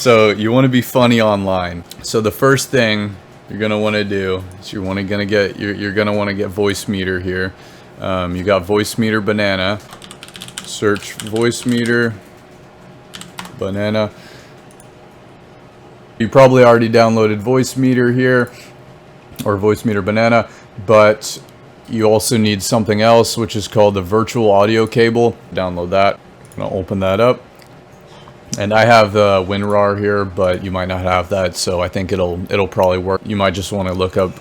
So you want to be funny online. So the first thing you're gonna want to do is you're gonna want to get voice meter here. You got voice meter banana. Search voice meter banana. You probably already downloaded voice meter here, or voice meter banana, but you also need something else, which is called the virtual audio cable. Download that. I'm gonna open that up. And I have the WinRAR here, but you might not have that, so I think it'll probably work. You might just want to look up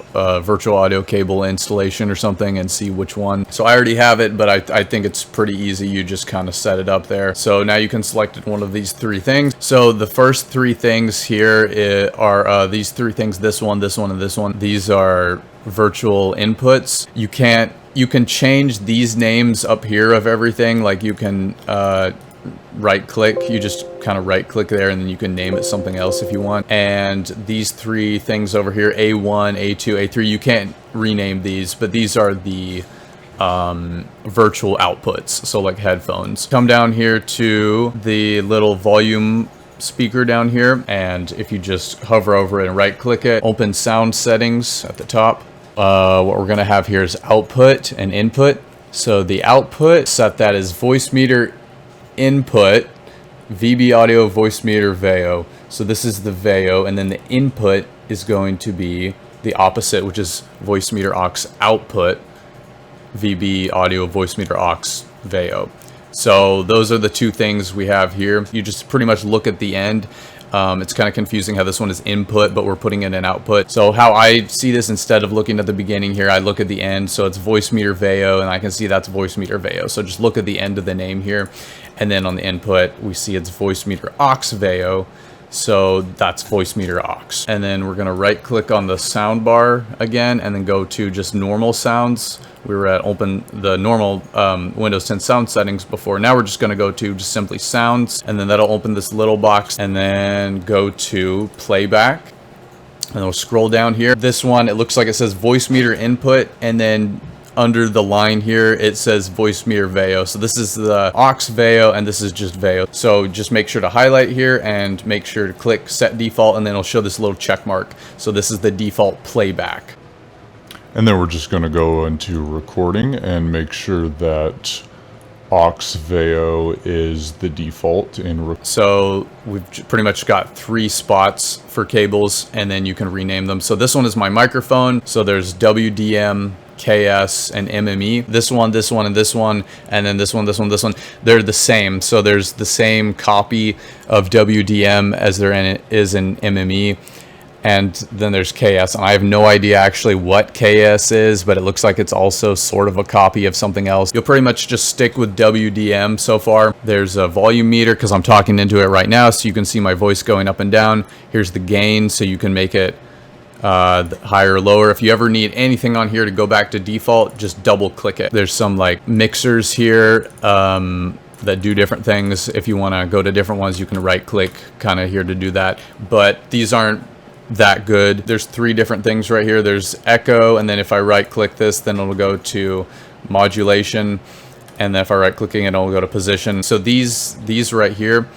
virtual audio cable installation or something and see which one. So I already have it, but I think it's pretty easy. You just kind of set it up there. So now you can select one of these three things. So the first three things here are these three things: this one, this one, and this one. These are virtual inputs. You can change these names up here of everything. Like you can right click, you just kind of right click there and then you can name it something else if you want. And these three things over here, A1, A2, A3, you can't rename these, but these are the virtual outputs, so like headphones. Come down here to the little volume speaker down here, and if you just hover over it and right click it, open sound settings at the top. What we're gonna have here is output and input. So the output, set that as voice meter input, VB audio voice meter VEO. So this is the VEO, and then the input is going to be the opposite, which is voice meter aux output, VB audio voice meter aux VEO. So those are the two things we have here. You just pretty much look at the end. It's kind of confusing how this one is input, but we're putting in an output. So how I see this, instead of looking at the beginning here, I look at the end. So it's voice meter VEO, and I can see that's voice meter VEO. So just look at the end of the name here. And then on the input, we see it's voice meter aux VEO. So that's voice meter aux. And then we're gonna right click on the sound bar again, and then go to just normal sounds. We were at open the normal Windows 10 sound settings before. Now we're just gonna go to just simply sounds, and then that'll open this little box, and then go to playback. And we'll scroll down here. This one, it looks like it says voice meter input, and then under the line here, it says voice meter VEO. So this is the aux VEO, and this is just VEO. So just make sure to highlight here and make sure to click set default, and then it'll show this little check mark. So this is the default playback. And then we're just going to go into recording and make sure that aux VEO is the default in. So we've pretty much got three spots for cables, and then you can rename them. So this one is my microphone. So there's WDM, KS, and MME. This one, and this one, and then this one, this one, this one. They're the same. So there's the same copy of WDM as there is in MME. And then there's KS, and I have no idea actually what KS is, but it looks like it's also sort of a copy of something else. You'll pretty much just stick with WDM so far. There's a volume meter because I'm talking into it right now, so you can see my voice going up and down. Here's the gain, so you can make it higher or lower. If you ever need anything on here to go back to default, just double click it. There's some like mixers here that do different things. If you want to go to different ones, you can right click kind of here to do that, but these aren't that good. There's three different things right here. There's echo, and then if I right click this, then it'll go to modulation, and then if I right clicking it, it'll go to position. So these right here,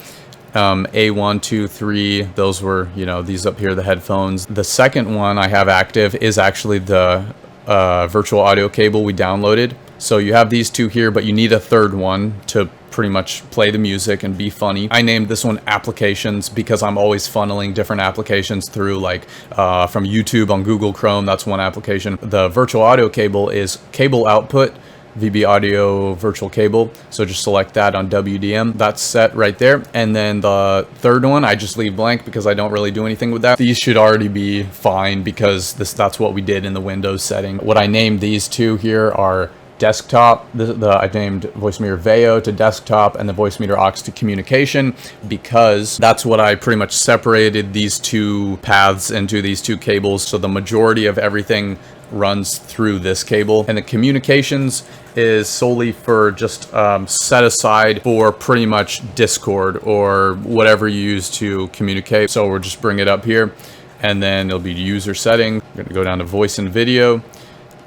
A1, 2, 3, those were, you know, these up here, the headphones. The second one I have active is actually the virtual audio cable we downloaded. So you have these two here, but you need a third one to pretty much play the music and be funny. I named this one applications because I'm always funneling different applications through, like from YouTube on Google Chrome. That's one application. The virtual audio cable is cable output, VB audio virtual cable. So just select that on WDM. That's set right there. And then the third one, I just leave blank because I don't really do anything with that. These should already be fine because that's what we did in the Windows setting. What I named these two here are desktop. I named voice meter VEO to desktop and the voice meter aux to communication, because that's what I pretty much separated these two paths into, these two cables. So the majority of everything runs through this cable, and the communications is solely for just set aside for pretty much Discord or whatever you use to communicate. So we'll just bring it up here, and then it'll be user setting. We're going to go down to voice and video.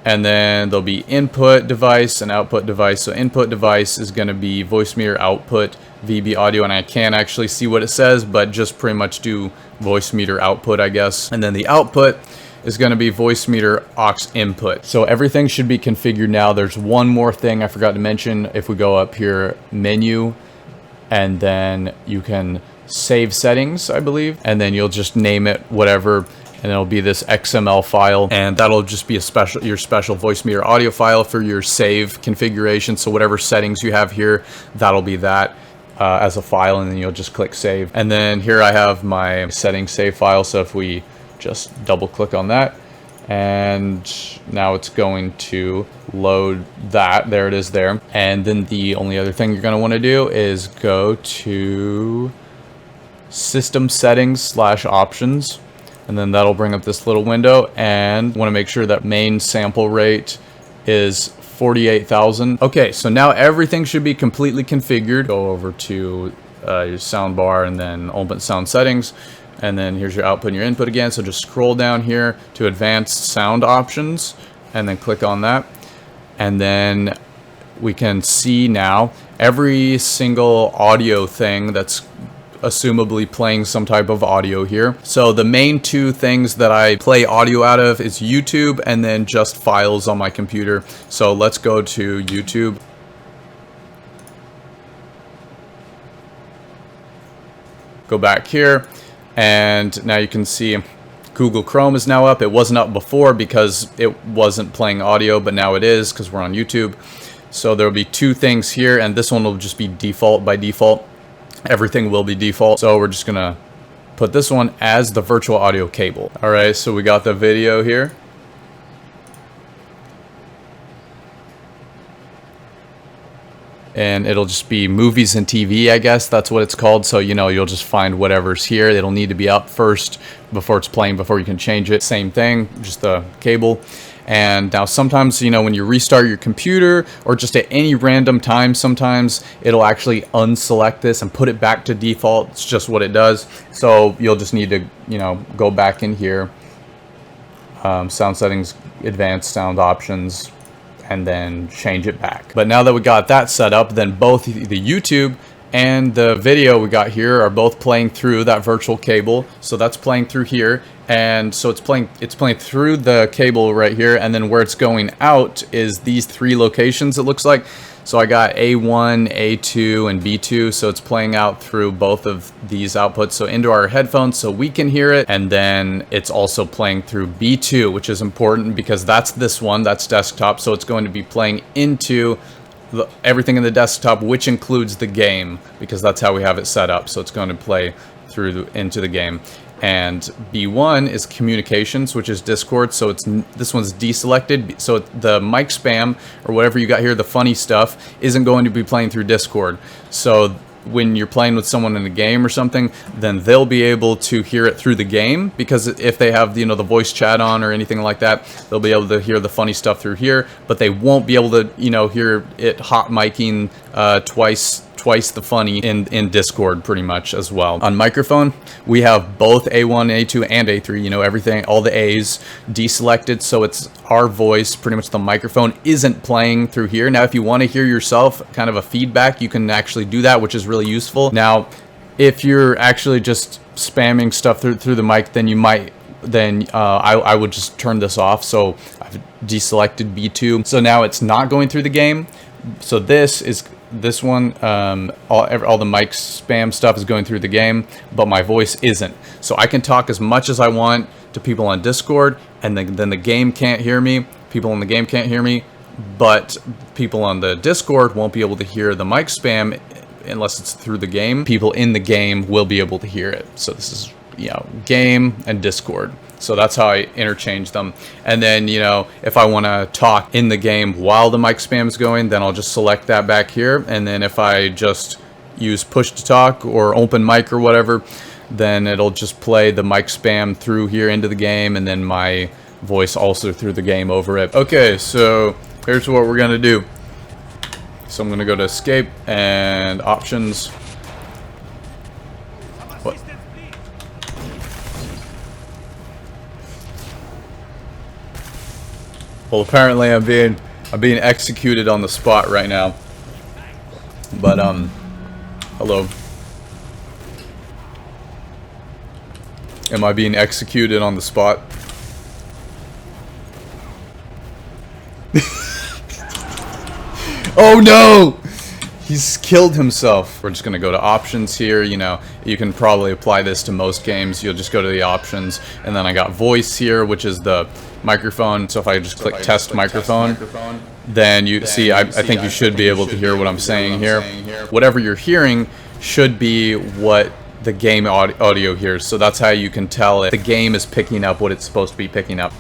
And then there'll be input device and output device. So input device is going to be Voicemeeter, output VB audio, and I can't actually see what it says, but just pretty much do Voicemeeter output, I guess. And then the output is going to be Voicemeeter aux input. So everything should be configured now. There's one more thing I forgot to mention. If we go up here, menu, and then you can save settings, I believe, and then you'll just name it whatever, and it'll be this XML file, and that'll just be your special Voicemeeter audio file for your save configuration. So whatever settings you have here, that'll be that as a file, and then you'll just click save. And then here I have my settings save file. So if we just double click on that, and now it's going to load that. There it is there. And then the only other thing you're going to want to do is go to system settings / options. And then that'll bring up this little window, and want to make sure that main sample rate is 48,000. Okay, so now everything should be completely configured. Go over to your sound bar and then open sound settings. And then here's your output and your input again. So just scroll down here to advanced sound options and then click on that. And then we can see now every single audio thing that's assumably playing some type of audio here. So the main two things that I play audio out of is YouTube and then just files on my computer. So let's go to YouTube. Go back here, and now you can see Google Chrome is now up. It wasn't up before because it wasn't playing audio, but now it is because we're on YouTube. So there'll be two things here, and this one will just be default by default. Everything will be default. So we're just gonna put this one as the virtual audio cable. All right, so we got the video here. And it'll just be movies and TV, I guess that's what it's called. So, you know, you'll just find whatever's here. It'll need to be up first before it's playing, before you can change it. Same thing, just the cable. And now sometimes, you know, when you restart your computer or just at any random time, sometimes it'll actually unselect this and put it back to default. It's just what it does. So you'll just need to, you know, go back in here, sound settings, advanced sound options, and then change it back. But now that we got that set up, then both the YouTube and the video we got here are both playing through that virtual cable. So that's playing through here, and so it's playing through the cable right here, and then where it's going out is these three locations, it looks like. So I got A1, A2, and B2, so it's playing out through both of these outputs, so into our headphones so we can hear it, and then it's also playing through B2, which is important because that's this one, that's desktop, so it's going to be playing into everything in the desktop, which includes the game, because that's how we have it set up. So it's going to play through into the game. And B1 is communications, which is Discord. So this one's deselected. So the mic spam or whatever you got here, the funny stuff, isn't going to be playing through Discord. So when you're playing with someone in a game or something, then they'll be able to hear it through the game, because if they have, you know, the voice chat on or anything like that, they'll be able to hear the funny stuff through here, but they won't be able to, you know, hear it hot micing twice the funny in Discord pretty much as well. On microphone, we have both A1, A2, and A3, you know, everything, all the A's deselected, so it's our voice, pretty much the microphone isn't playing through here. Now, if you want to hear yourself, kind of a feedback, you can actually do that, which is really useful. Now, if you're actually just spamming stuff through the mic, then you might, I would just turn this off. So I've deselected B2. So now it's not going through the game. So this one, all the mic spam stuff is going through the game, but my voice isn't. So I can talk as much as I want to people on Discord, and then the game can't hear me. People in the game can't hear me, but people on the Discord won't be able to hear the mic spam unless it's through the game. People in the game will be able to hear it. So this is, you know, game and Discord. So that's how I interchange them. And then, you know, if I want to talk in the game while the mic spam is going, then I'll just select that back here. And then if I just use push to talk or open mic or whatever, then it'll just play the mic spam through here into the game, and then my voice also through the game over it. Okay, so here's what we're gonna do. So I'm gonna go to escape and options. What? Well, apparently I'm being executed on the spot right now. But hello. Am I being executed on the spot? Oh no! He's killed himself. We're just gonna go to options here. You know, you can probably apply this to most games. You'll just go to the options, and then I got voice here, which is the microphone. So if I just click test microphone, then you see, I think you should be able to hear what I'm saying here. Whatever you're hearing should be what the game audio hears. So that's how you can tell if the game is picking up what it's supposed to be picking up.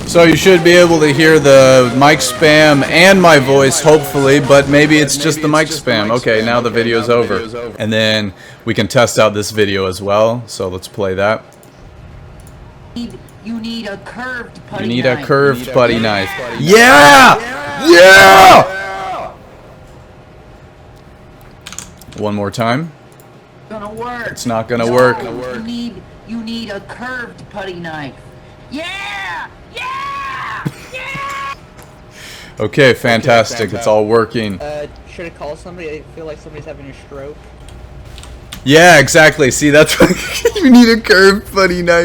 So you should be able to hear the mic spam and my voice, hopefully, but maybe it's just the mic spam. Okay, now the video's over. And then we can test out this video as well, so let's play that. You need a curved putty knife. You need a curved putty knife. Yeah! Yeah! One more time. Gonna work. It's not gonna work. You need a curved putty knife. Yeah! Yeah! Yeah! Okay, fantastic. It's all working. Should I call somebody? I feel like somebody's having a stroke. Yeah, exactly. See, that's what you need, a curved putty knife.